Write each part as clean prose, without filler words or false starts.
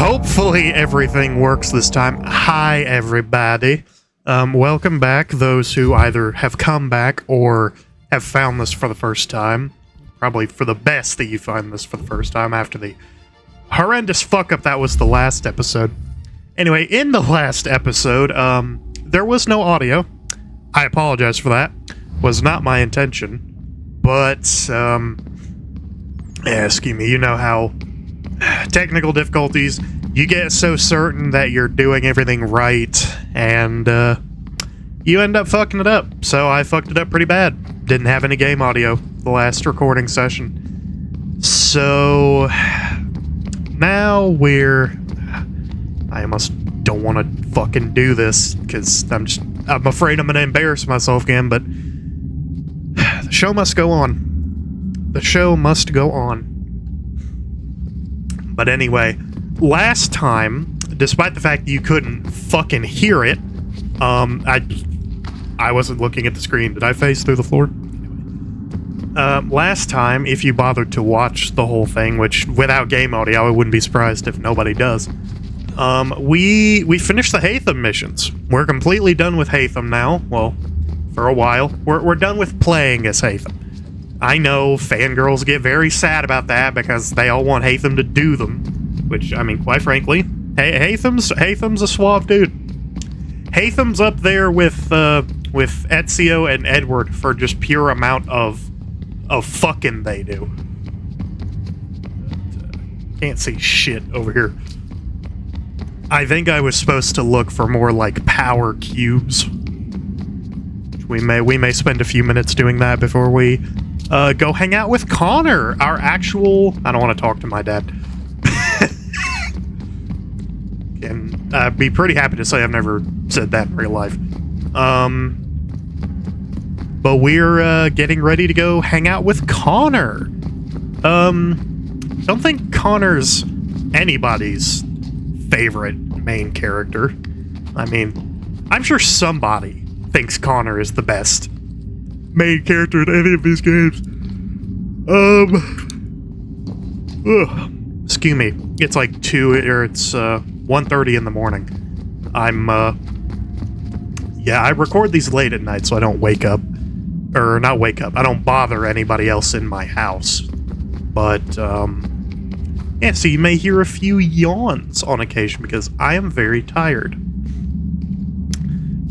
Hopefully everything works this time. Hi, everybody. Welcome back, those who either have come back or have found this for the first time. Probably for the best that you find this for the first time after the horrendous fuck-up that was the last episode. Anyway, in the last episode, there was no audio. I apologize for that. Was not my intention. But, excuse me, you know how technical difficulties, you get so certain that you're doing everything right, and you end up fucking it up. So I fucked it up pretty bad. Didn't have any game audio the last recording session. So now I almost don't want to fucking do this because I'm afraid I'm gonna embarrass myself again, but the show must go on. The show must go on. But anyway, last time, despite the fact that you couldn't fucking hear it, I wasn't looking at the screen. Did I face through the floor? Last time, if you bothered to watch the whole thing, which without game audio, I wouldn't be surprised if nobody does, we finished the Hatham missions. We're completely done with Hatham now. Well, for a while. We're done with playing as Hatham. I know fangirls get very sad about that because they all want Hatham to do them, which, I mean, quite frankly, Hatham's a suave dude. Hatham's up there with Ezio and Edward for just pure amount of fucking they do. Can't see shit over here. I think I was supposed to look for more like power cubes. We may spend a few minutes doing that before we go hang out with Connor, our actual... I don't want to talk to my dad. And I'd be pretty happy to say I've never said that in real life. But we're getting ready to go hang out with Connor. Don't think Connor's anybody's favorite main character. I mean, I'm sure somebody thinks Connor is the best main character in any of these games. Excuse me. It's like 1:30 in the morning. I record these late at night so I don't wake up. Or not wake up. I don't bother anybody else in my house. But, yeah, so you may hear a few yawns on occasion because I am very tired.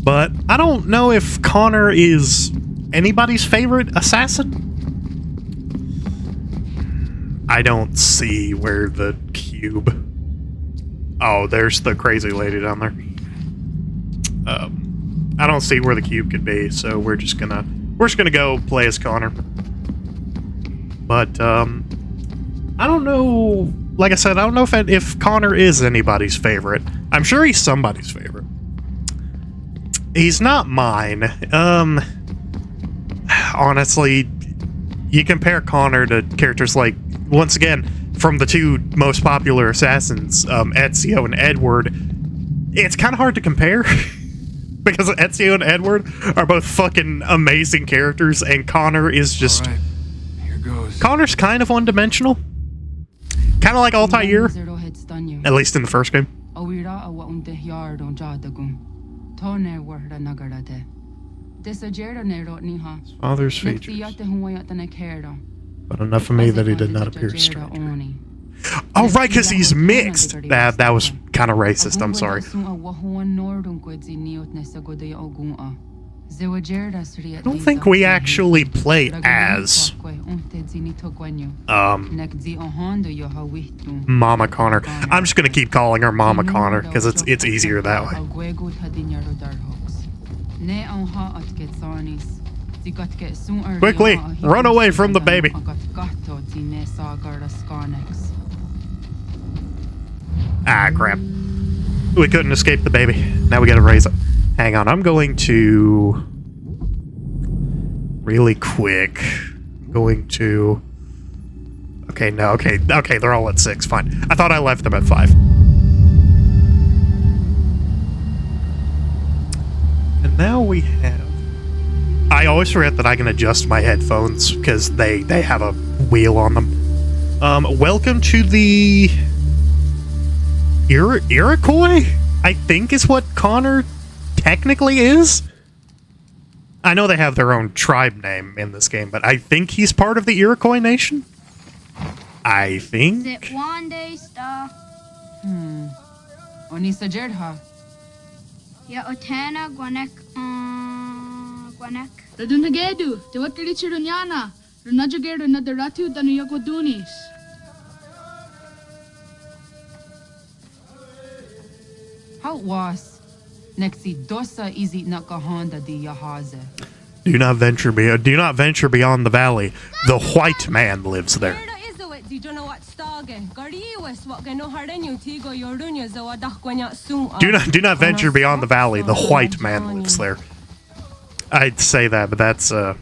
But I don't know if Connor is anybody's favorite assassin? I don't see where the cube... Oh, there's the crazy lady down there. I don't see where the cube could be, so we're just gonna go play as Connor. But, I don't know... Like I said, I don't know if Connor is anybody's favorite. I'm sure he's somebody's favorite. He's not mine. Honestly, you compare Connor to characters like, once again, from the two most popular assassins, Ezio and Edward, it's kind of hard to compare. Because Ezio and Edward are both fucking amazing characters, and Connor is just... All right, here goes. Connor's kind of one-dimensional. Kind of like Altair, at least in the first game. Father's features. But enough of me that he did not appear strange. Oh, right, because he's mixed. That was kind of racist, I'm sorry. I don't think we actually play as Mama Connor. I'm just gonna keep calling her Mama Connor because it's easier that way. Quickly, run away from the baby. Ah, crap. We couldn't escape the baby. Now we gotta raise it. Hang on, I'm going to... Really quick. I'm going to... Okay, no, okay, they're all at 6, fine. I thought I left them at 5. And now we have... I always forget that I can adjust my headphones, because they have a wheel on them. Welcome to the Iroquois, I think is what Connor technically is. I know they have their own tribe name in this game, but I think he's part of the Iroquois nation. I think. Is it one day stuff? Onisa Jerdha. Ya Otana Gwanek Gwanek. Radunagedu, te wakilichi runyana, runajugedu na deratu tanu yakodunis. How was? Nexi dosa izit nakahonda di yahaze. Do not venture beyond the valley. The white man lives there. Do not venture beyond the valley. The white man lives there. I'd say that, but that's a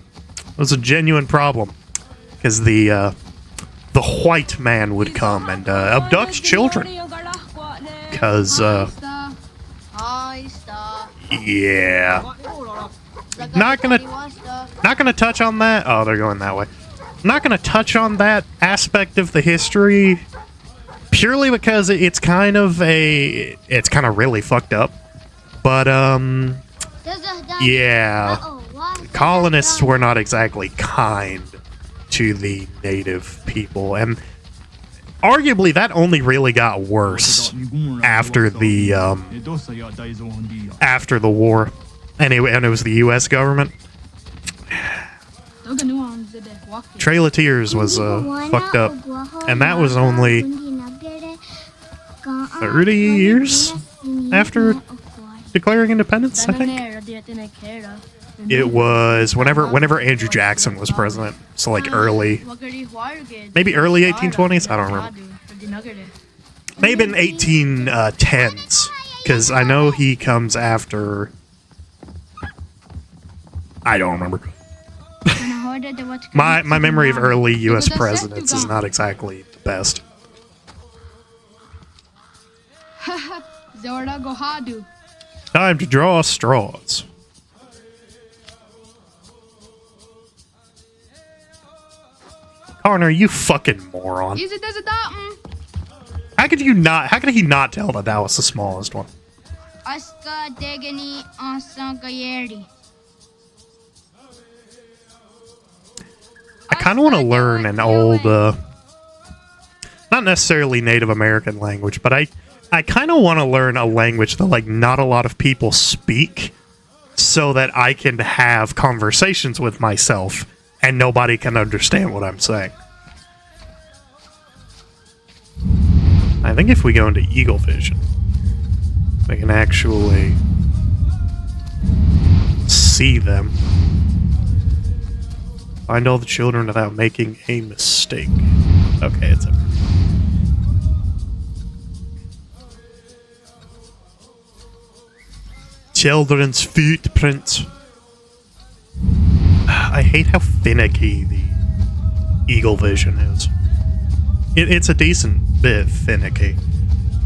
genuine problem, because the white man would come and abduct children. Because yeah, not gonna touch on that. Oh, they're going that way. Not gonna touch on that aspect of the history purely because it's kind of really fucked up. But yeah, colonists were not exactly kind to the native people, and arguably that only really got worse after the war. Anyway, and it was the U.S. government. Trail of Tears was fucked up, and that was only 30 years after declaring independence, I think. It was whenever Andrew Jackson was president, so like maybe early 1820s, I don't remember. Maybe in 1810s, because I know he comes after. I don't remember. My memory of early U.S. presidents is not exactly the best. Time to draw straws. Connor, you fucking moron. How could he not tell that that was the smallest one? I kind of want to learn an old, not necessarily Native American language, but I kind of want to learn a language that, like, not a lot of people speak, so that I can have conversations with myself and nobody can understand what I'm saying. I think if we go into Eagle Vision, we can actually see them. Find all the children without making a mistake. Okay, it's over. Children's footprints. I hate how finicky the Eagle Vision is. It's a decent bit finicky.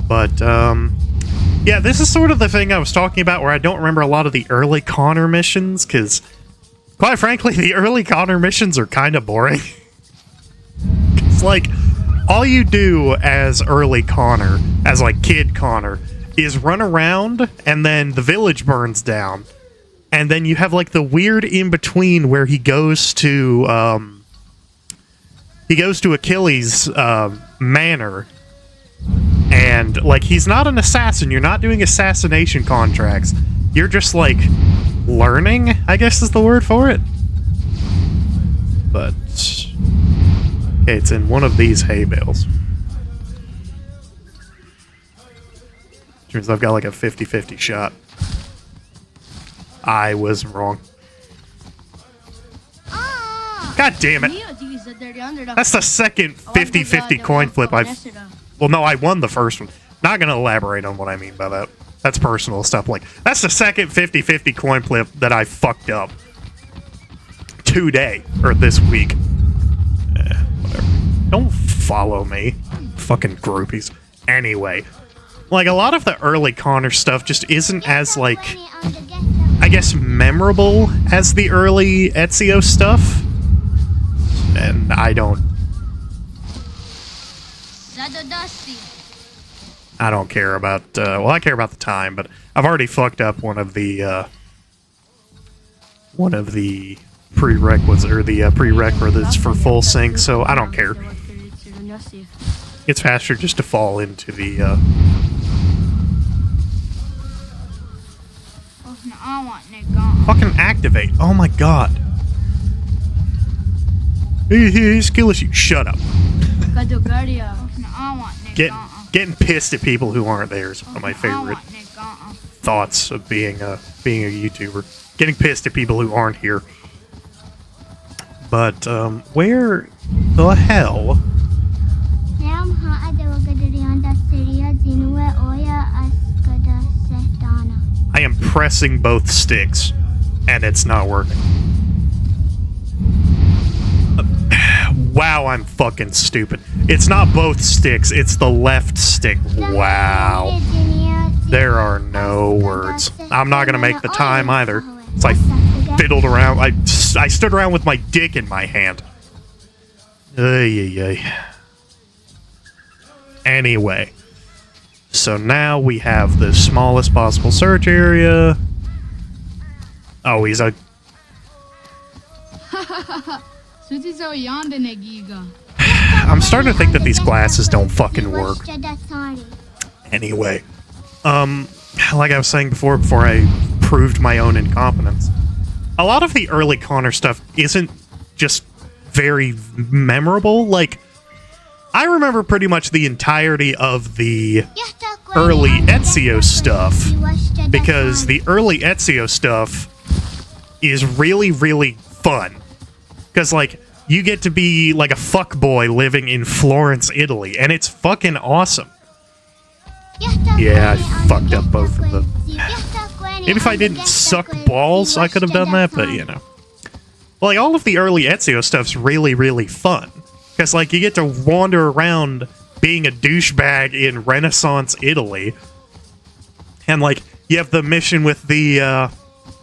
But, yeah, this is sort of the thing I was talking about where I don't remember a lot of the early Connor missions, because, quite frankly, the early Connor missions are kind of boring. It's like, all you do as early Connor, as, like, kid Connor, is run around, and then the village burns down. And then you have, like, the weird in-between where he goes to Achilles' manor. And, like, he's not an assassin. You're not doing assassination contracts. You're just, like, learning, I guess is the word for it. But okay, it's in one of these hay bales. Which means I've got, like, a 50-50 shot. I was wrong. God damn it. That's the second 50-50 coin flip I've... Well, no, I won the first one. Not going to elaborate on what I mean by that. That's personal stuff. Like, that's the second 50-50 coin flip that I fucked up. Today. Or this week. Whatever. Don't follow me. Fucking groupies. Anyway. Like, a lot of the early Connor stuff just isn't as, like... I guess memorable as the early Ezio stuff. And I don't I don't care about, well, I care about the time, but I've already fucked up one of the prerequisites, or the prerequisites for full sync, so I don't care. It's faster just to fall into the, fucking activate. Oh my god. Skill issue. Shut up. Getting pissed at people who aren't there is one of my favorite thoughts of being a YouTuber. Getting pissed at people who aren't here. But where the hell? I am pressing both sticks, and it's not working. Wow, I'm fucking stupid. It's not both sticks, it's the left stick. Wow. There are no words. I'm not gonna make the time either. So I fiddled around. I stood around with my dick in my hand. Anyway. So now we have the smallest possible search area. Oh, he's a... I'm starting to think that these glasses don't fucking work. Anyway. Like I was saying before I proved my own incompetence, a lot of the early Connor stuff isn't just very memorable. Like, I remember pretty much the entirety of the early Ezio stuff, because the early Ezio stuff is really, really fun. Because, like, you get to be, like, a fuckboy living in Florence, Italy, and it's fucking awesome. Yeah, I fucked up both of them. Maybe if I didn't suck balls, I could have done that, but, you know. Like, all of the early Ezio stuff's really, really fun. Because, like, you get to wander around being a douchebag in Renaissance Italy. And, like, you have the mission with the, that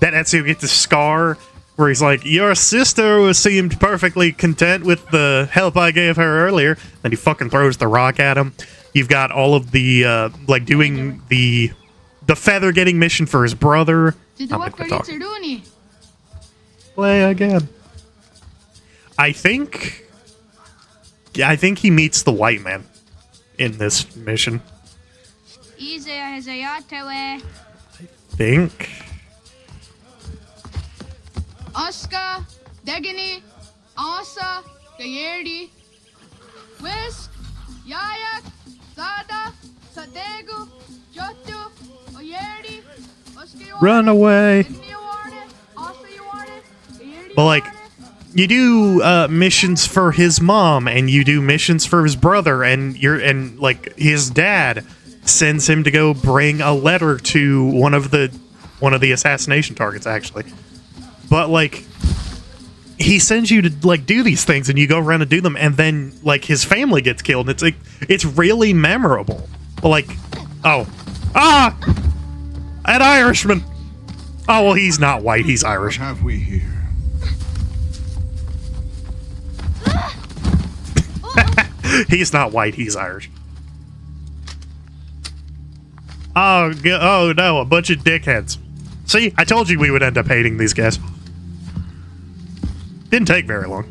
Ezio gets a scar, where he's like, your sister seemed perfectly content with the help I gave her earlier. Then he fucking throws the rock at him. You've got all of the, like, doing the feather getting mission for his brother. I'm gonna talk. Play again. I think he meets the white man in this mission. Think. Oscar, Degani, Asa, Gayerdi, Whisk, Yayak, Sada, Sadegu, Jotu, Oyerdi, Oscar. Run away. But, like, you do missions for his mom, and you do missions for his brother, and like his dad sends him to go bring a letter to one of the assassination targets, actually. But, like, he sends you to, like, do these things, and you go around and do them, and then, like, his family gets killed, and it's, like, it's really memorable. Like, oh. Ah! An Irishman! Oh, well, he's not white, he's Irish. What have we here? He's not white, he's Irish. Oh no, a bunch of dickheads. See, I told you we would end up hating these guys. Didn't take very long.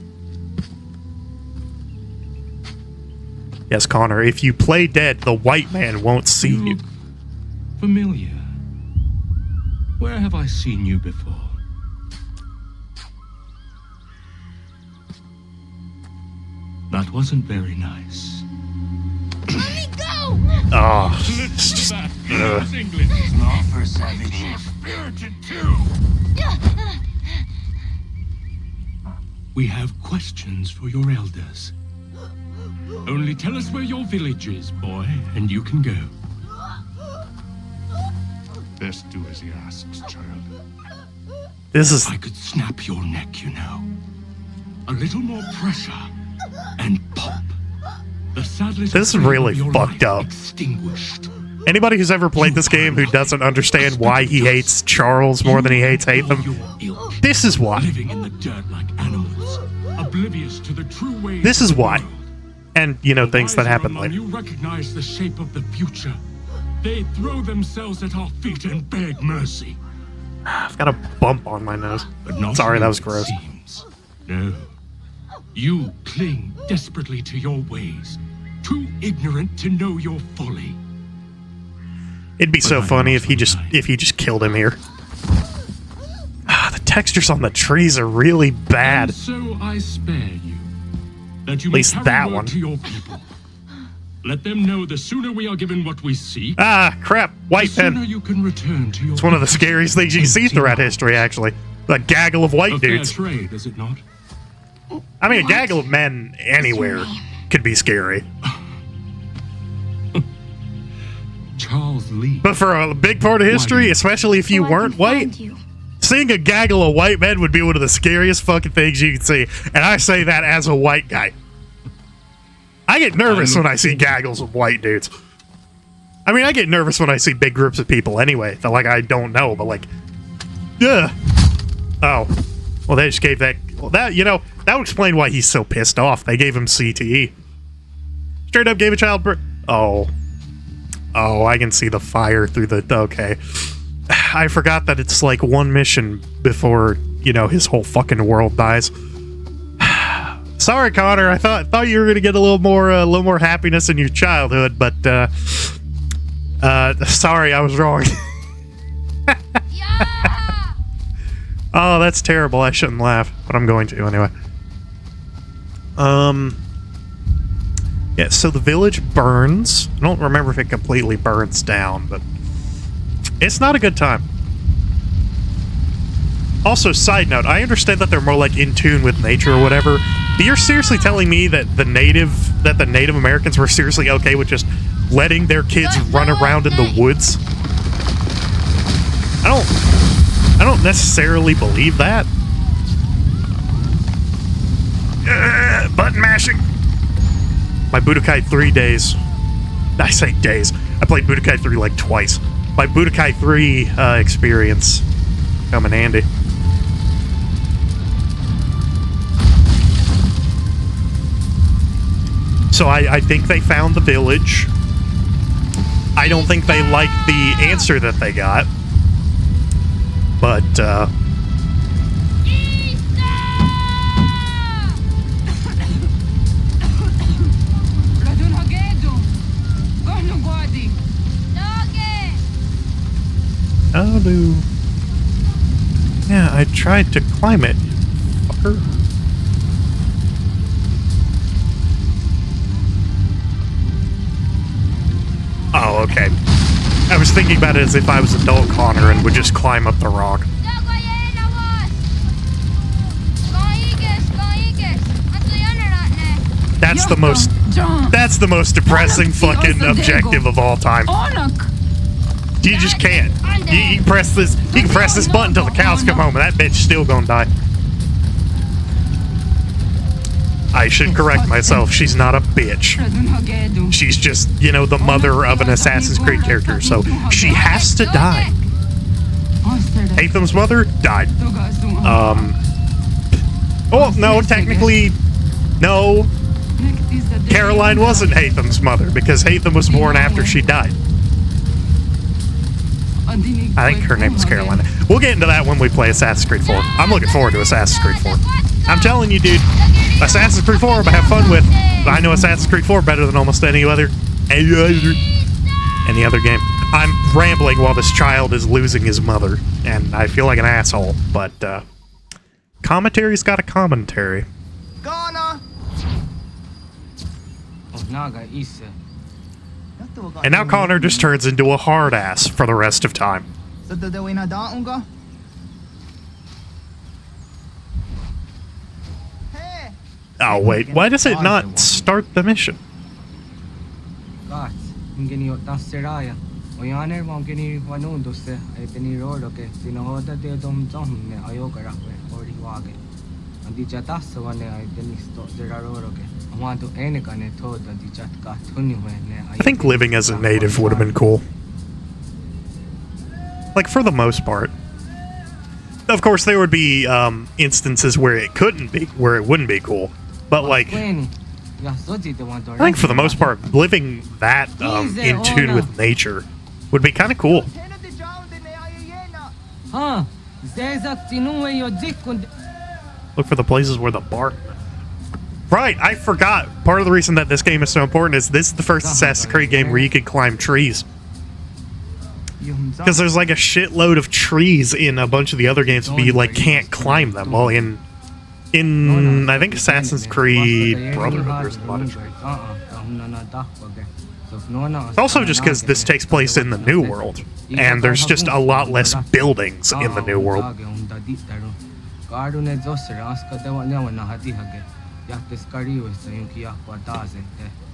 Yes, Connor, if you play dead, the white man won't see you. Familiar. Where have I seen you before? That wasn't very nice. Let me go! Oh. English. Not for savage. Spirited too. We have questions for your elders. Only tell us where your village is, boy, and you can go. Best do as he asks, child. This is... I could snap your neck, you know. A little more pressure, and pop. The saddest This is really fucked up. Extinguished. Anybody who's ever played this game who doesn't understand why he hates Charles more than he hates Hatham, this is why. Living in the dirt like animals, oblivious to the true ways This is of the why. world. And, you know, things that Wiser happen among later. You recognize the shape of the future They throw themselves at our feet and beg mercy. I've got a bump on my nose. But not Sorry, you, that was it gross. seems. No. You cling desperately to your ways, too ignorant to know your folly. It'd be so But I funny must if you just killed him here. The textures on the trees are really bad. And so I spare you, that you At may least carry that word one. to your people. Let them know the sooner we are given what we seek, Ah, crap! the White sooner pen. you can return to your. It's one of the scariest things you can see throughout history, actually. A gaggle of white A fair dudes. trade, is it not? I mean, a gaggle of men anywhere could be scary. Charles Lee. But for a big part of history, especially if you So I can weren't white, find you. seeing a gaggle of white men would be one of the scariest fucking things you can see. And I say that as a white guy. I get nervous when I see gaggles of white dudes. I mean, I get nervous when I see big groups of people anyway. That, like, I don't know, but like, yeah. Oh, well, they just gave that. Well, that that would explain why he's so pissed off. They gave him CTE. Straight up gave a child birth. Oh, I can see the fire through the. Okay, I forgot that it's like one mission before his whole fucking world dies. Sorry, Connor. I thought you were gonna get a little more happiness in your childhood, but sorry, I was wrong. Yeah! Oh, that's terrible. I shouldn't laugh, but I'm going to anyway. Yeah, so the village burns. I don't remember if it completely burns down, but it's not a good time. Also, side note, I understand that they're more like in tune with nature or whatever, but you're seriously telling me that the Native Americans were seriously okay with just letting their kids run around in the woods? I don't necessarily believe that. Button mashing. My Budokai 3 days. I say days. I played Budokai 3 like twice. My Budokai 3 experience come in handy. So I think they found the village. I don't think they liked the answer that they got. But, Radun Hagedu. Gonu Gwadi. Doggy! how do... Yeah, I tried to climb it, fucker. Oh, okay. I was thinking about it as if I was adult Connor and would just climb up the rock. That's the most depressing fucking objective of all time. Onak. You just can't. You can press this button till the cows come home and that bitch still gonna die. I should correct myself. She's not a bitch. Radun Hagedu. She's just, the mother of an Assassin's Creed character, so she has to die. Hatham's mother died. Oh, no, technically, no. Caroline wasn't Hatham's mother, because Hatham was born after she died. I think her name was Caroline. We'll get into that when we play Assassin's Creed 4. I'm looking forward to Assassin's Creed 4. I'm telling you, dude, Assassin's Creed 4 I'm gonna have fun with. But I know Assassin's Creed 4 better than almost any other game. I'm rambling while this child is losing his mother, and I feel like an asshole, but commentary's got a commentary. Ghana! And now Connor just turns into a hard ass for the rest of time. Hey! Oh wait, why does it not start the mission? I think living as a native would have been cool. Like, for the most part. Of course, there would be instances where it wouldn't be cool. But, like, I think for the most part, living that in tune with nature Would be kind of cool. Huh? Zezak tinue yo zikund. Look for the places where the bark. Right, I forgot. Part of the reason that this game is so important is this is the first Assassin's Creed game where you can climb trees. Because there's like a shitload of trees in a bunch of the other games, but you like can't climb them. Well, in I think Assassin's Creed Brotherhood, there's a lot of trees. Also, just because this takes place in the New World, and there's just a lot less buildings in the New World.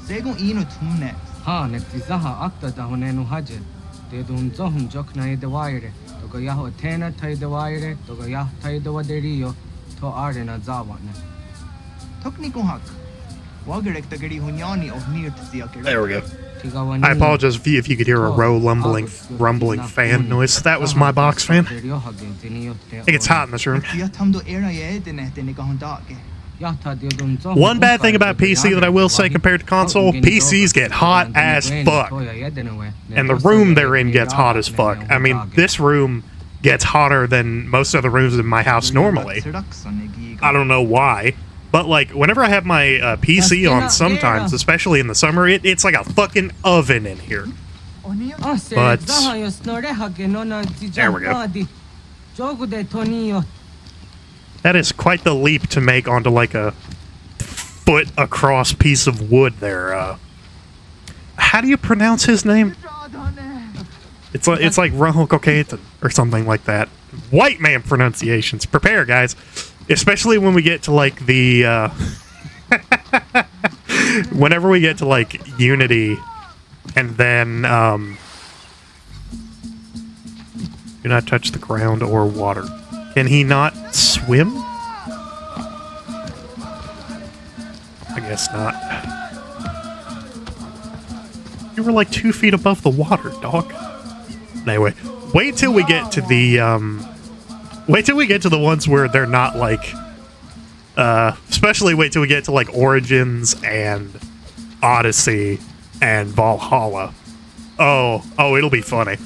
Según ino tumne. Ha, nektizaha akta dahonenu hajet. Dedun zohun jokna de waire. Toga yaho tena tai de waire. Toga yah tai de waderio. To arena zawane. Tokni hak. Wagerek the geri hunyani of near to the akira. There we go. I apologize if you could hear a rumbling fan noise. That was my box fan. I think it's hot in this room. One bad thing about PC that I will say compared to console, PCs get hot as fuck. And the room they're in gets hot as fuck. I mean, this room gets hotter than most other rooms in my house normally. I don't know why. But, like, whenever I have my PC on sometimes, especially in the summer, it's like a fucking oven in here. But there we go. That is quite the leap to make onto, like, a foot across piece of wood there. How do you pronounce his name? It's like Rahul or something like that. White man pronunciations. Prepare, guys. Especially when we get to, like, the, whenever we get to, like, Unity, and then, do not touch the ground or water. Can he not swim? I guess not. You were, like, 2 feet above the water, dog. Anyway, wait till we get to the, wait till we get to the ones where they're not, like, especially wait till we get to, like, Origins and Odyssey and Valhalla. Oh, it'll be funny.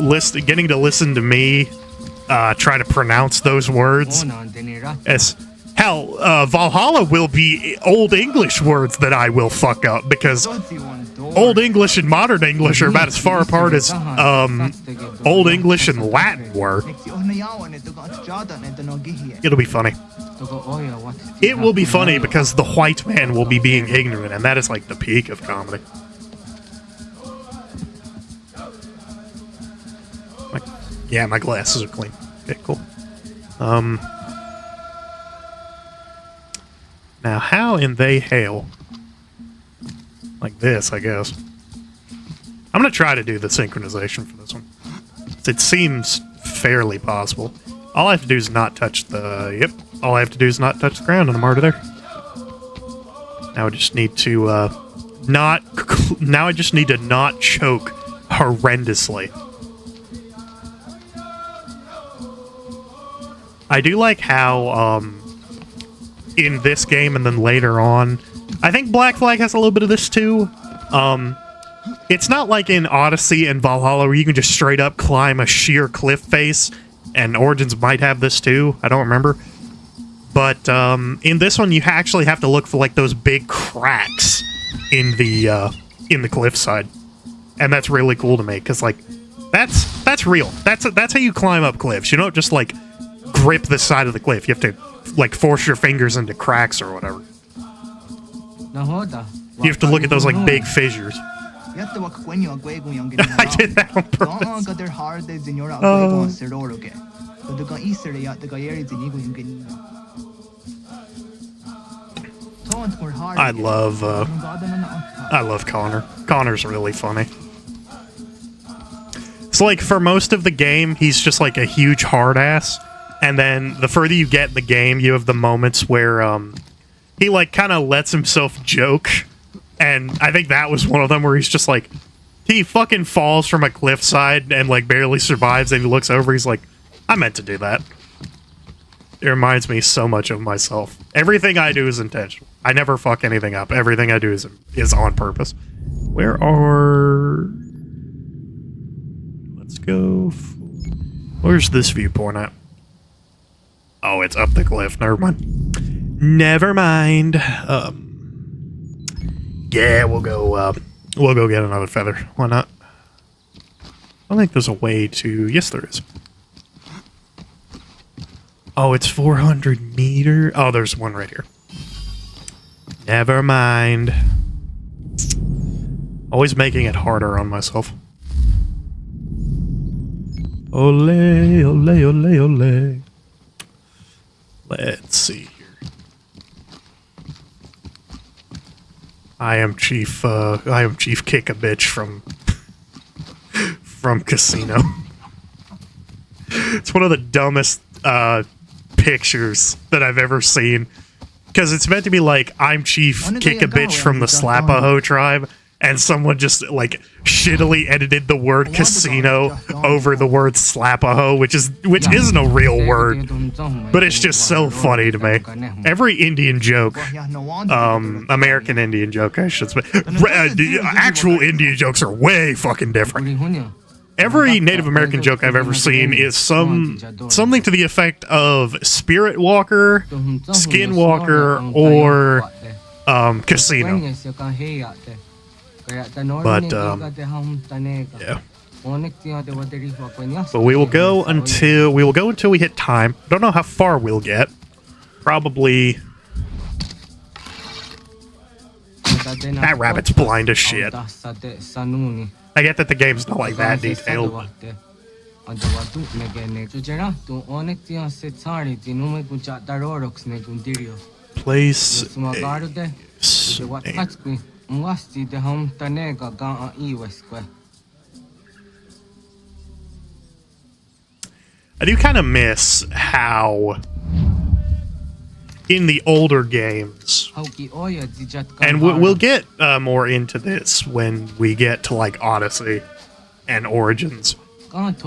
Getting to listen to me, try to pronounce those words. Hell, Valhalla will be Old English words that I will fuck up, because Old English and Modern English are about as far apart as, Old English and Latin were. It'll be funny. It will be funny because the white man will be being ignorant, and that is like the peak of comedy. Yeah, my glasses are clean. Okay, cool. Now, how in they hail? Like this, I guess. I'm gonna try to do the synchronization for this one. It seems fairly possible. All I have to do is not touch the... Yep. All I have to do is not touch the ground, and I'm already there. Now I just need to, not... Now I just need to not choke horrendously. I do like how, in this game and then later on, I think Black Flag has a little bit of this too. It's not like in Odyssey and Valhalla where you can just straight up climb a sheer cliff face, and Origins might have this too. I don't remember. But in this one, you actually have to look for like those big cracks in the cliffside, and that's really cool to me because like that's real. That's how you climb up cliffs. You don't just like grip the side of the cliff. You have to like force your fingers into cracks or whatever. You have to look at those like big fissures. I did that on purpose. I love Connor. Connor's really funny. So like for most of the game, he's just like a huge hard ass. And then the further you get in the game, you have the moments where he like kind of lets himself joke. And I think that was one of them where he's just like, he fucking falls from a cliffside and like barely survives, and he looks over, he's like, I meant to do that. It reminds me so much of myself. Everything I do is intentional. I never fuck anything up. Everything I do is on purpose. Where are... Let's go. Where's this viewpoint at? Oh, it's up the cliff. Never mind. Never mind. Yeah, we'll go get another feather. Why not? I think there's a way to... Yes, there is. Oh, it's 400 meter. Oh, there's one right here. Never mind. Always making it harder on myself. Ole, ole, ole, ole. Let's see here. I am Chief Kick a Bitch from Casino. It's one of the dumbest pictures that I've ever seen. Because it's meant to be like, I'm Chief Kick a Bitch from the Slapaho tribe, and someone just, like, shittily edited the word casino over the word Slapaho, which isn't a real word, but it's just so funny to me. Every Indian joke, American Indian joke, I should say, actual Indian jokes are way fucking different. Every Native American joke I've ever seen is something to the effect of Spirit Walker, Skinwalker, or Casino. But yeah. But we will go until we hit time. Don't know how far we'll get. Probably. That rabbit's blind as shit. I get that the game's not like that detailed. Place. I do kind of miss how in the older games, and we'll get more into this when we get to like Odyssey and Origins, and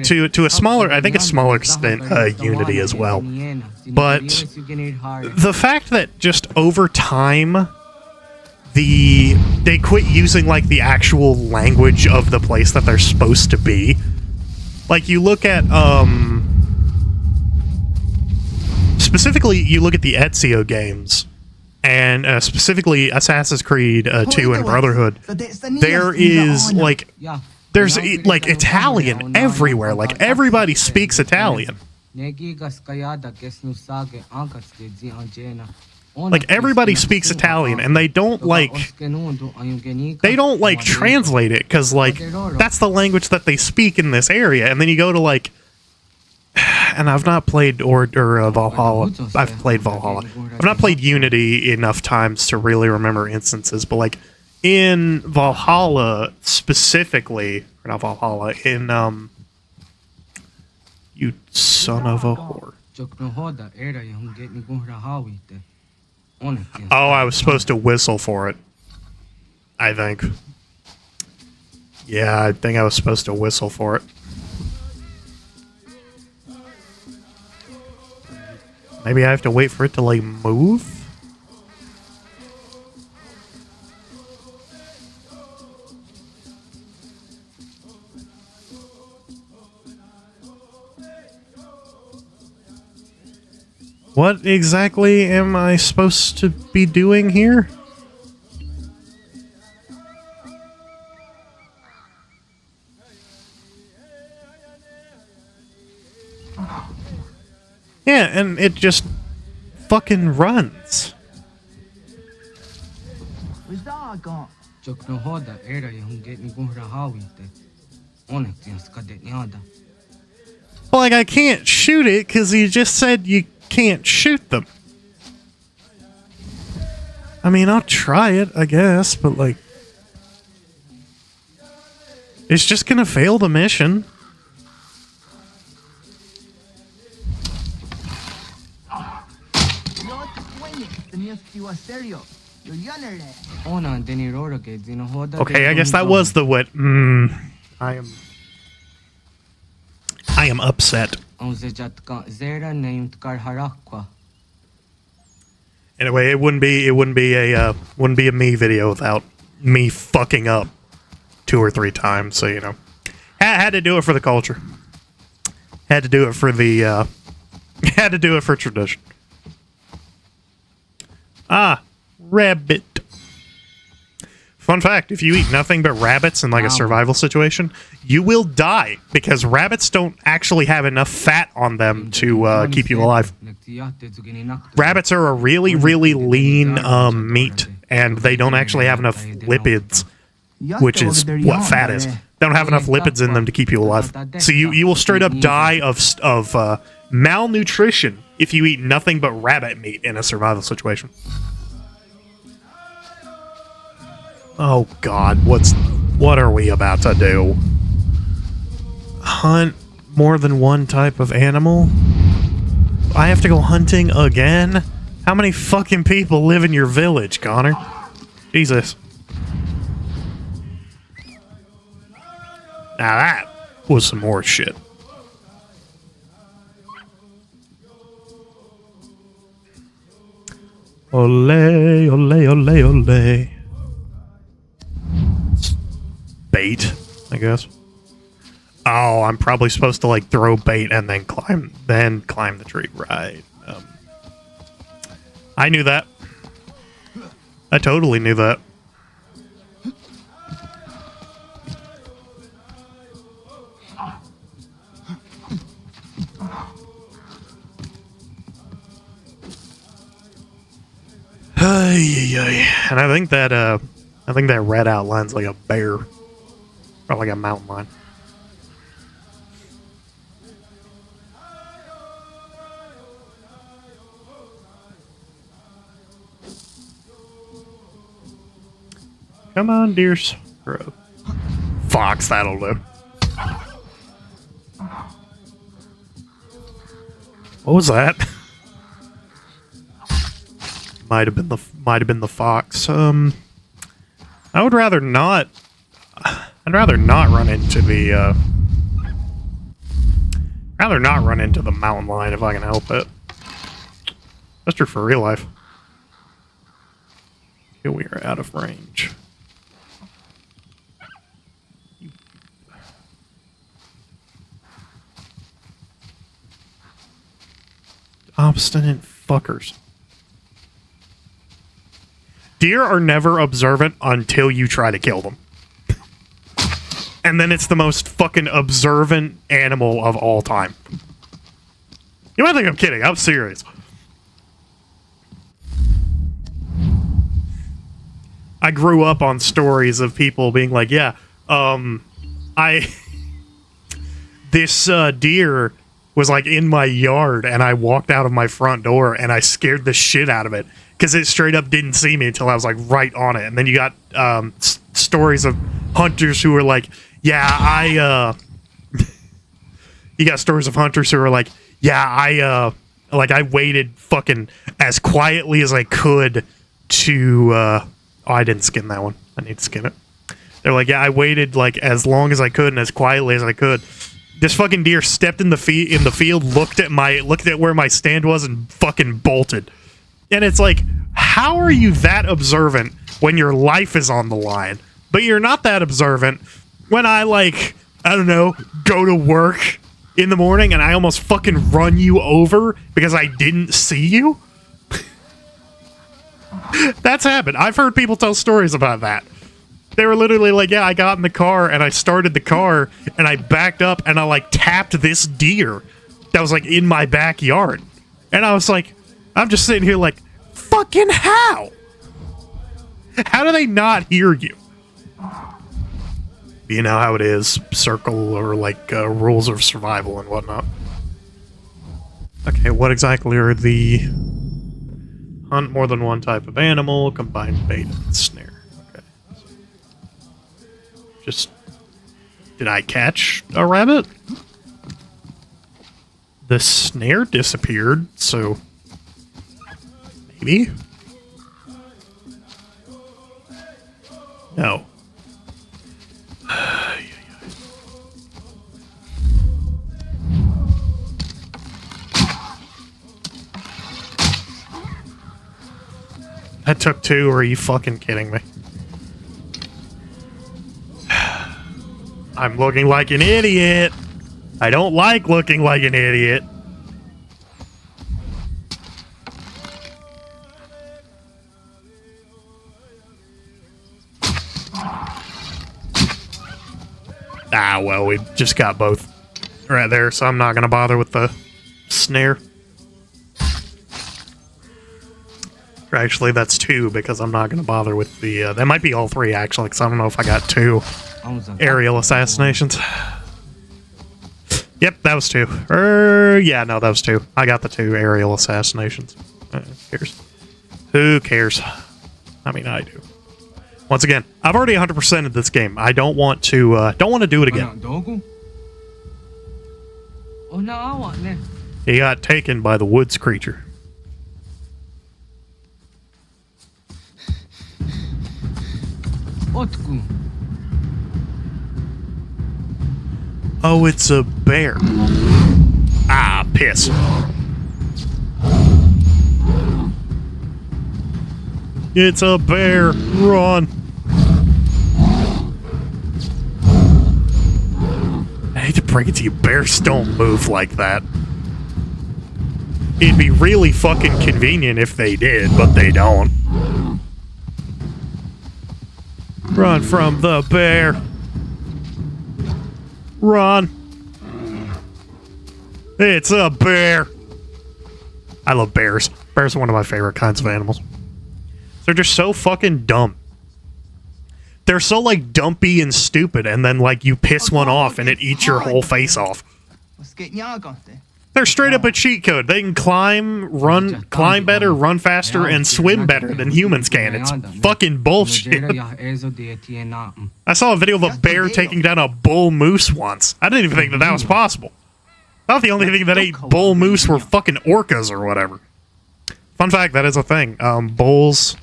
to a smaller, I think a smaller extent, Unity as well. But the fact that just over time, they quit using like the actual language of the place that they're supposed to be. Like you look at specifically, you look at the Ezio games, and specifically Assassin's Creed 2 and Brotherhood. There is like there's like Italian everywhere. Like everybody speaks Italian. Like everybody speaks Italian, and they don't like translate it because like that's the language that they speak in this area. And then you go to like, and I've not played or Valhalla. I've played Valhalla. I've not played Unity enough times to really remember instances, but like in Valhalla specifically, or not Valhalla, in you son of a whore. Oh, I was supposed to whistle for it. I think. Yeah, I think I was supposed to whistle for it. Maybe I have to wait for it to, like, move? What exactly am I supposed to be doing here? Yeah, and it just fucking runs. Well, like, I can't shoot it because you just said you can't shoot them. I mean, I'll try it, I guess, but like, it's just gonna fail the mission. Okay, I guess that was the what. I am upset. Anyway, it wouldn't be a me video without me fucking up. 2 or 3 times, so you know. Had to do it for the culture. Had to do it for the had to do it for tradition. Ah, rabbit. Fun fact, if you eat nothing but rabbits in like a survival situation, you will die because rabbits don't actually have enough fat on them to keep you alive. Rabbits are a really, really lean meat, and they don't actually have enough lipids, which is what fat is. They don't have enough lipids in them to keep you alive. So you will straight up die of malnutrition if you eat nothing but rabbit meat in a survival situation. Oh God, what are we about to do? Hunt more than one type of animal? I have to go hunting again? How many fucking people live in your village, Connor? Jesus. Now that was some more shit. Ole, ole, ole, ole. Bait, I guess. Oh, I'm probably supposed to like throw bait and then climb the tree, right? I knew that. I totally knew that. And I think that red outline's like a bear. Or like a mountain lion. Come on, dear scrub. Fox, that'll do. What was that? Might have been the fox. I would rather not. I'd rather not run into the mountain lion if I can help it. That's true for real life. Here we are out of range. Obstinate fuckers. Deer are never observant until you try to kill them. And then it's the most fucking observant animal of all time. You might think I'm kidding. I'm serious. I grew up on stories of people being like, yeah, this deer was like in my yard and I walked out of my front door and I scared the shit out of it because it straight up didn't see me until I was like right on it. And then you got stories of hunters who were like, yeah, you got stories of hunters who are like, yeah, I waited fucking as quietly as I could to, oh, I didn't skin that one. I need to skin it. They're like, yeah, I waited like as long as I could and as quietly as I could. This fucking deer stepped in the field, looked at where my stand was and fucking bolted. And it's like, how are you that observant when your life is on the line? But you're not that observant when I, like, I don't know, go to work in the morning and I almost fucking run you over because I didn't see you? That's happened. I've heard people tell stories about that. They were literally like, yeah, I got in the car and I started the car and I backed up and I, like, tapped this deer that was, like, in my backyard. And I was like, I'm just sitting here like, fucking how? How do they not hear you? You know how it is, circle or like rules of survival and whatnot. Okay, what exactly are the hunt more than one type of animal, combine bait and snare? Okay. Just, did I catch a rabbit? The snare disappeared, so maybe? No. That took 2, or are you fucking kidding me? I'm looking like an idiot. I don't like looking like an idiot. Ah, well, we just got both right there, so I'm not going to bother with the snare. Or actually, that's 2, because I'm not going to bother with the... that might be all 3, actually, because I don't know if I got 2 aerial assassinations. Yep, that was 2. Yeah, no, that was 2. I got the 2 aerial assassinations. Who cares? Who cares? I mean, I do. Once again, I've already 100%ed this game. I don't want to do it again. He got taken by the woods creature. Oh, it's a bear. Ah, piss. It's a bear. Run. I hate to break it to you, bears don't move like that. It'd be really fucking convenient if they did, but they don't. Run from the bear. Run. It's a bear. I love bears. Bears are one of my favorite kinds of animals. They're just so fucking dumb. They're so, like, dumpy and stupid, and then, like, you piss one off and it eats your whole face off. They're straight up a cheat code. They can climb better, run faster, and swim better than humans can. It's fucking bullshit. I saw a video of a bear taking down a bull moose once. I didn't even think that that was possible. I thought the only thing that ate bull moose were fucking orcas or whatever. Fun fact, that is a thing. Moose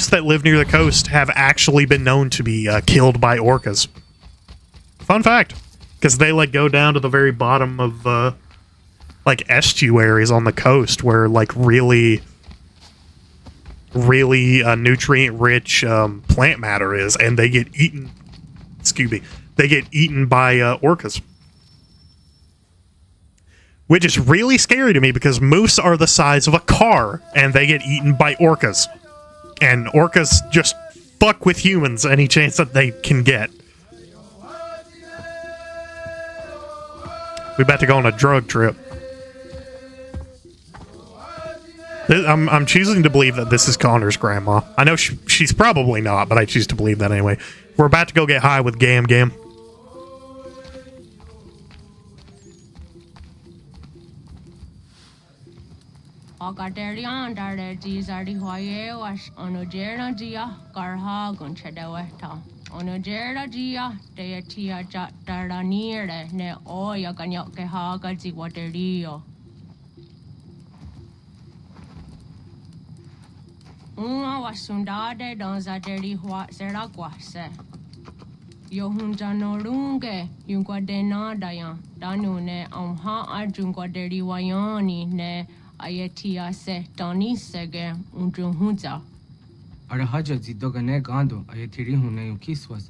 that live near the coast have actually been known to be killed by orcas. Fun fact. Because they, like, go down to the very bottom of, like, estuaries on the coast where, like, really nutrient-rich plant matter is, and they get eaten... Excuse me. They get eaten by orcas. Which is really scary to me, because moose are the size of a car, and they get eaten by orcas. And orcas just fuck with humans any chance that they can get. We about to go on a drug trip. I'm choosing to believe that this is Connor's grandma. I know she's probably not, but I choose to believe that anyway. We're about to go get high with Gam Gam. Onojera gia de tia jaranire ne oya ganyo ke haga zi waterio. Wasundade don zaderi hua seraguase. Yohunjanorunge yunguadena dayan danune amha arjunguaderi wayani ne ayetia se donisege unjunhunza. Are haja zidogane gando ayetiri hune kiswas.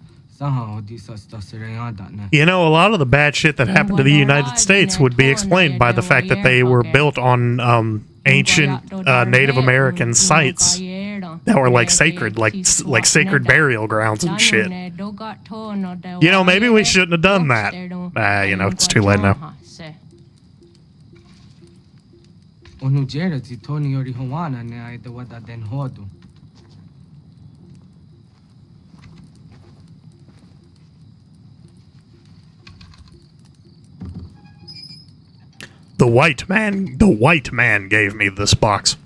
You know, a lot of the bad shit that happened to the United States would be explained by the fact that they were built on ancient Native American sites that were like sacred, like sacred burial grounds and shit. You know, maybe we shouldn't have done that. You know, it's too late now. The white man gave me this box.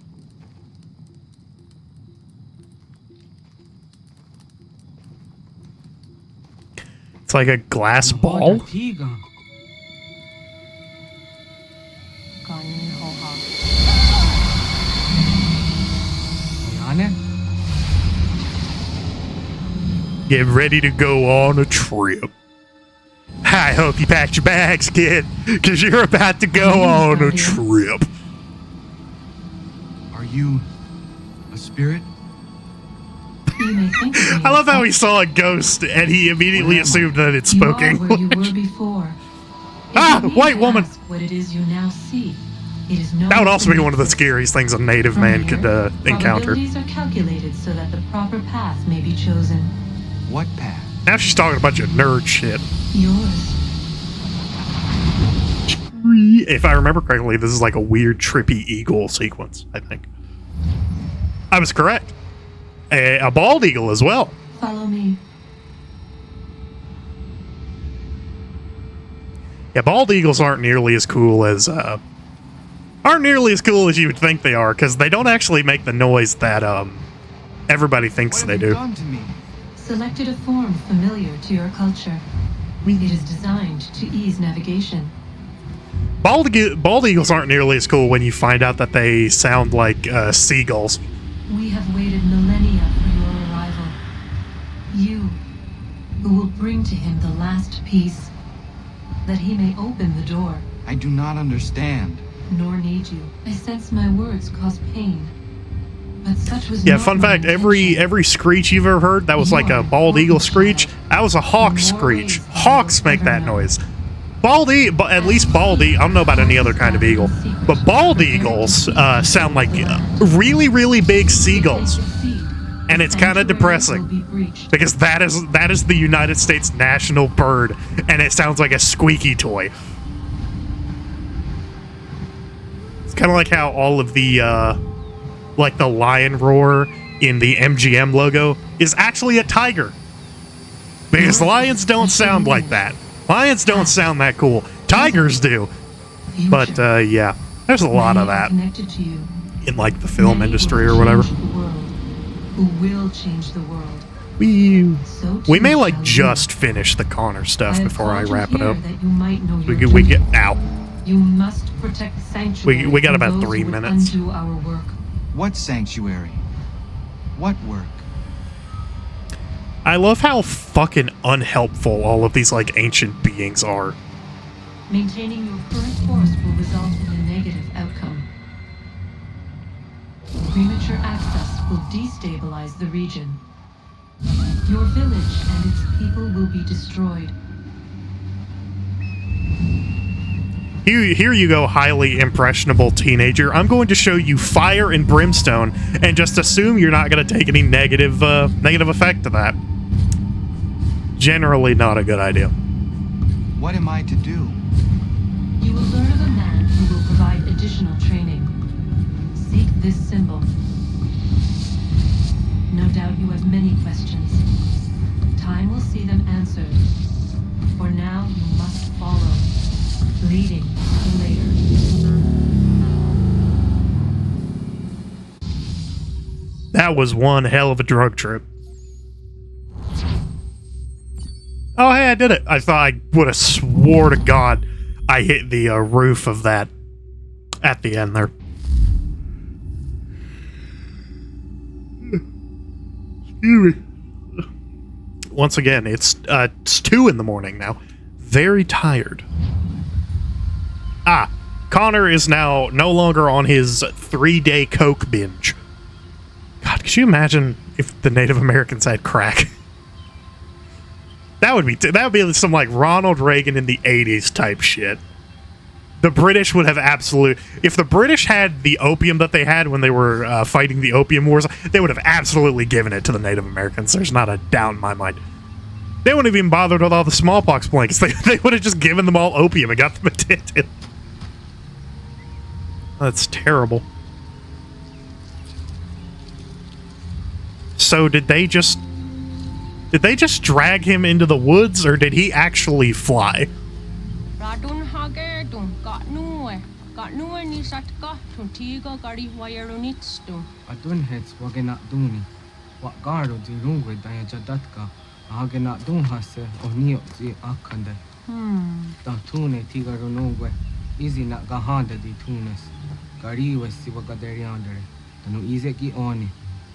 It's like a glass ball. Get ready to go on a trip. I hope you packed your bags, kid, because you're about to go on a trip. Are you a spirit? You may think of me I love as how he saw a ghost and he immediately assumed that it you spoke are where you were English. before. If Ah, you need white to woman. ask what it is you now see, it is no That would also be one of the coincidence. scariest things a native From man here, could encounter. probabilities are calculated so that the proper path may be chosen. What path? Now she's talking a bunch of nerd shit. Yours. If I remember correctly, this is like a weird, trippy eagle sequence, I think. I was correct. A bald eagle as well. Follow me. Yeah, bald eagles aren't nearly as cool as you would think they are, because they don't actually make the noise that everybody thinks What they have you do. done to me? Selected a form familiar to your culture. It is designed to ease navigation. Bald eagles aren't nearly as cool when you find out that they sound like seagulls. We have waited millennia for your arrival. You, who will bring to him the last piece, that he may open the door. I do not understand. Nor need you. I sense my words cause pain. But such was Yeah, not fun my fact, intention. every screech you've ever heard, that was like a bald eagle screech. That was a hawk screech. Hawks make that noise. At least bald eagle, I don't know about any other kind of eagle, but bald eagles sound like really, really big seagulls. And it's kind of depressing, because that is the United States national bird, and it sounds like a squeaky toy. It's kind of like how all of the like the lion roar in the MGM logo is actually a tiger, because lions don't sound like that. Lions don't sound that cool. Tigers do. But yeah, there's a lot of that Connected to you. in like the film Many industry will or whatever. change the world, who will change the world. We So we too may like shall you. just finish the Connor stuff have before I called you wrap it here up. that you might know your We get duty. out. You must protect the sanctuary. We got from about those 3 who would minutes. Undo our work. What sanctuary? What work? I love how fucking unhelpful all of these like ancient beings are. Maintaining your current course will result in a negative outcome. Premature access will destabilize the region. Your village and its people will be destroyed. Here you go, highly impressionable teenager. I'm going to show you fire and brimstone, and just assume you're not going to take any negative effect to that. Generally not a good idea. What am I to do? You will learn of a man who will provide additional training. Seek this symbol. No doubt you have many questions. Time will see them answered. For now, you must follow, leading the later. That was one hell of a drug trip. Oh, hey, I did it. I thought I would have swore to God I hit the roof of that at the end there. Excuse me. Once again, it's 2 in the morning now. Very tired. Ah, Connor is now no longer on his 3-day coke binge. God, could you imagine if the Native Americans had crack? That would be some like Ronald Reagan in the 80s type shit. The British would have if the British had the opium that they had when they were fighting the Opium Wars, they would have absolutely given it to the Native Americans. There's not a doubt in my mind. They wouldn't have even bothered with all the smallpox blankets. They would have just given them all opium and got them addicted. That's terrible. So did they just drag him into the woods, or did he actually fly? Radun hagerdun gatnue ni satka tuntiga gari wayarunitstu. Adun hets wagena duni. Wa garo di rungwe daya jadatka. Agena dun hase onio di akande. Da tune tigaro nungwe. Izi na gahanda di tunes. Gari wesi wagaderiandere. Tanu ize ki oni.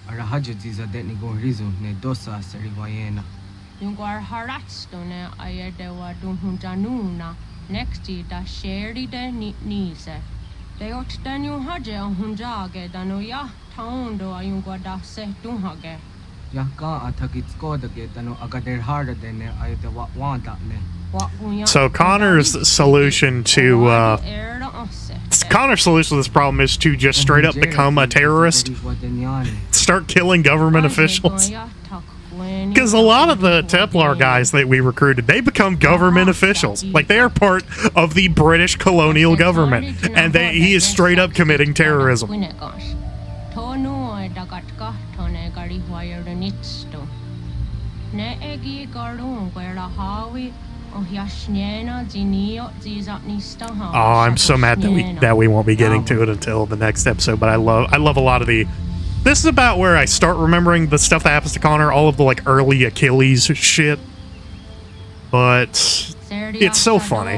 Arahaja diza detni go rizu ne dosa seri wayena. Yungar haratstune ayadewa dun hunjanuna. Nexti da sheri de nise. De otdanu haje hunjage danu ya taundo ayungwa da se dunhage. Yaka atakitsko the get no agader harder than I the want that ne. So Connor's solution to Connor's solution to this problem is to just straight up become a terrorist, start killing government officials. Because a lot of the Templar guys that we recruited, they become government officials. Like, they are part of the British colonial government, and he is straight up committing terrorism. Oh, I'm so mad that we won't be getting to it until the next episode. But I love a lot of the. This is about where I start remembering the stuff that happens to Connor, all of the like early Achilles shit. But it's so funny.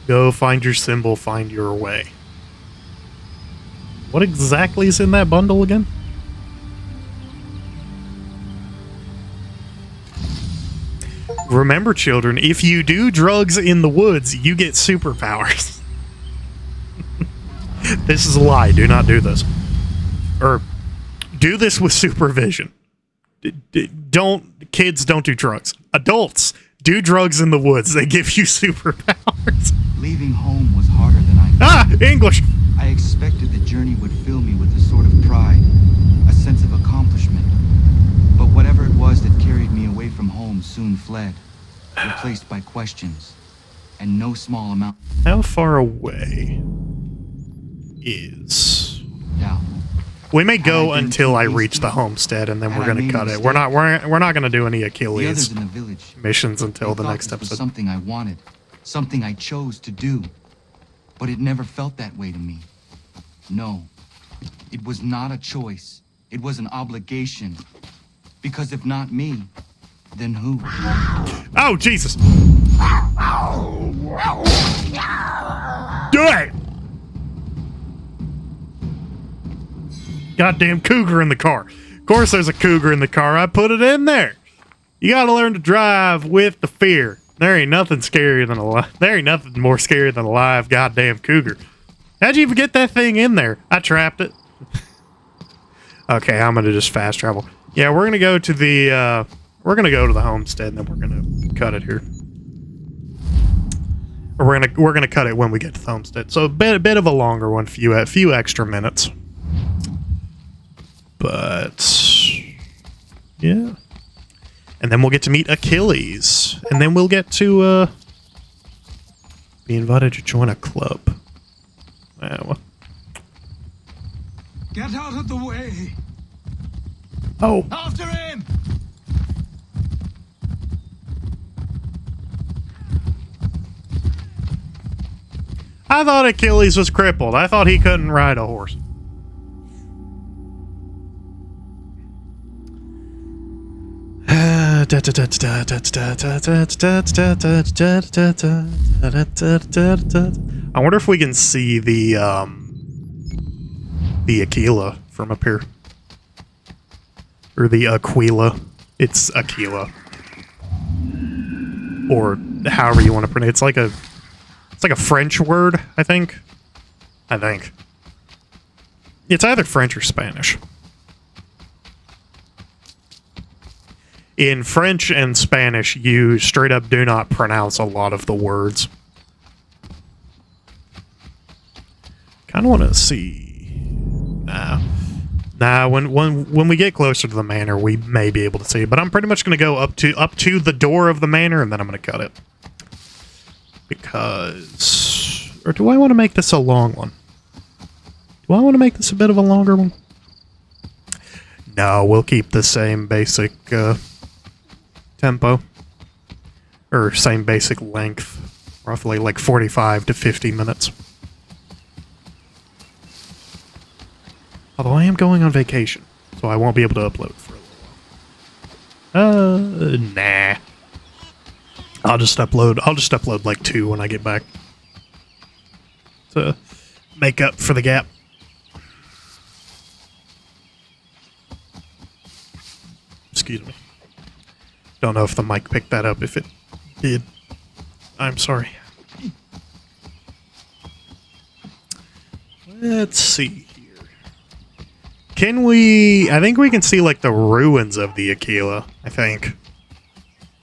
Go find your symbol, find your way. What exactly is in that bundle again? Remember, children, if you do drugs in the woods, you get superpowers. This is a lie. Do not do this. Or do this with supervision. Kids don't do drugs. Adults do drugs in the woods. They give you superpowers. Leaving home was harder than I thought. English! I expected the journey would fill me with a sort of pride, a sense of accomplishment. But whatever it was that carried me away from home soon fled, replaced by questions, and no small amount. How far away is... Doubt. We may go until I reach the homestead, and then we're going to cut it. We're not going to do any The Achilles others in the village, missions until they the thought next this was episode. something I wanted, something I chose to do. But it never felt that way to me. No, it was not a choice. It was an obligation. Because if not me, then who? Oh, Jesus! Do it! Goddamn cougar in the car. Of course there's a cougar in the car. I put it in there. You gotta learn to drive with the fear. There ain't nothing scarier than there ain't nothing more scary than a live goddamn cougar. How'd you even get that thing in there? I trapped it. Okay, I'm gonna just fast travel. Yeah, we're gonna go to the homestead, and then we're gonna cut it here. Or we're gonna cut it when we get to the homestead. So a bit of a longer one, few extra minutes. But yeah. And then we'll get to meet Achilles. And then we'll get to be invited to join a club. Well. Get out of the way! Oh. After him! I thought Achilles was crippled. I thought he couldn't ride a horse. I wonder if we can see the Aquila from up here. Or the Aquila. It's Aquila. Or however you want to pronounce it. It's like a French word, I think. It's either French or Spanish. In French and Spanish, you straight up do not pronounce a lot of the words. Kind of want to see. Nah. When we get closer to the manor, we may be able to see. But I'm pretty much going to go up to the door of the manor, and then I'm going to cut it. Because, or do I want to make this a long one? Do I want to make this a bit of a longer one? No, we'll keep the same basic tempo, or same basic length, roughly like 45 to 50 minutes. Although I am going on vacation, so I won't be able to upload for a little while. Nah. I'll just upload like 2 when I get back to make up for the gap. Excuse me. Don't know if the mic picked that up. If it did, I'm sorry. Let's see here. Can we... I think we can see, like, the ruins of the Aquila, I think.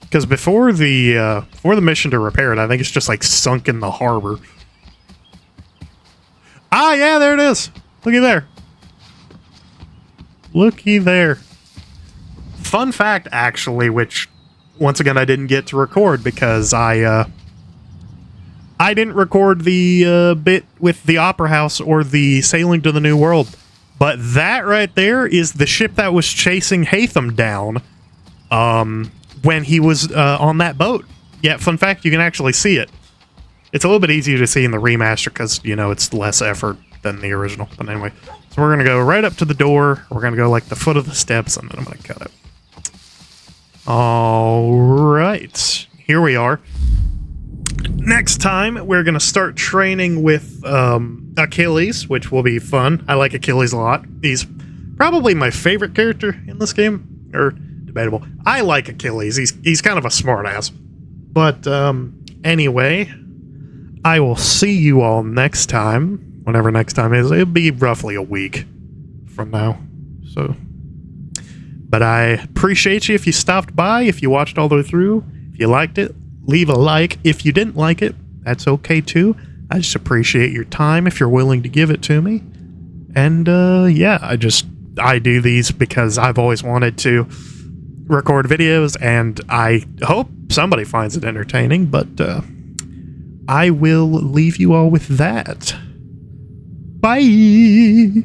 Because before the mission to repair it, I think it's just, like, sunk in the harbor. Ah, yeah, there it is. Looky there. Looky there. Fun fact, actually, which, once again, I didn't get to record because I didn't record the bit with the Opera House or the Sailing to the New World. But that right there is the ship that was chasing Hatham down when he was on that boat. Yeah, fun fact, you can actually see it. It's a little bit easier to see in the remaster because, you know, it's less effort than the original. But anyway, so we're going to go right up to the door. We're going to go like the foot of the steps, and then I'm going to cut it. All right. Here we are. Next time, we're going to start training with Achilles, which will be fun. I like Achilles a lot. He's probably my favorite character in this game. Or, debatable. I like Achilles. He's kind of a smartass. But, anyway, I will see you all next time. Whenever next time is. It'll be roughly a week from now. So, but I appreciate you if you stopped by, if you watched all the way through. If you liked it, leave a like. If you didn't like it, that's okay too. I just appreciate your time if you're willing to give it to me. And yeah, I do these because I've always wanted to record videos, and I hope somebody finds it entertaining, but I will leave you all with that. Bye!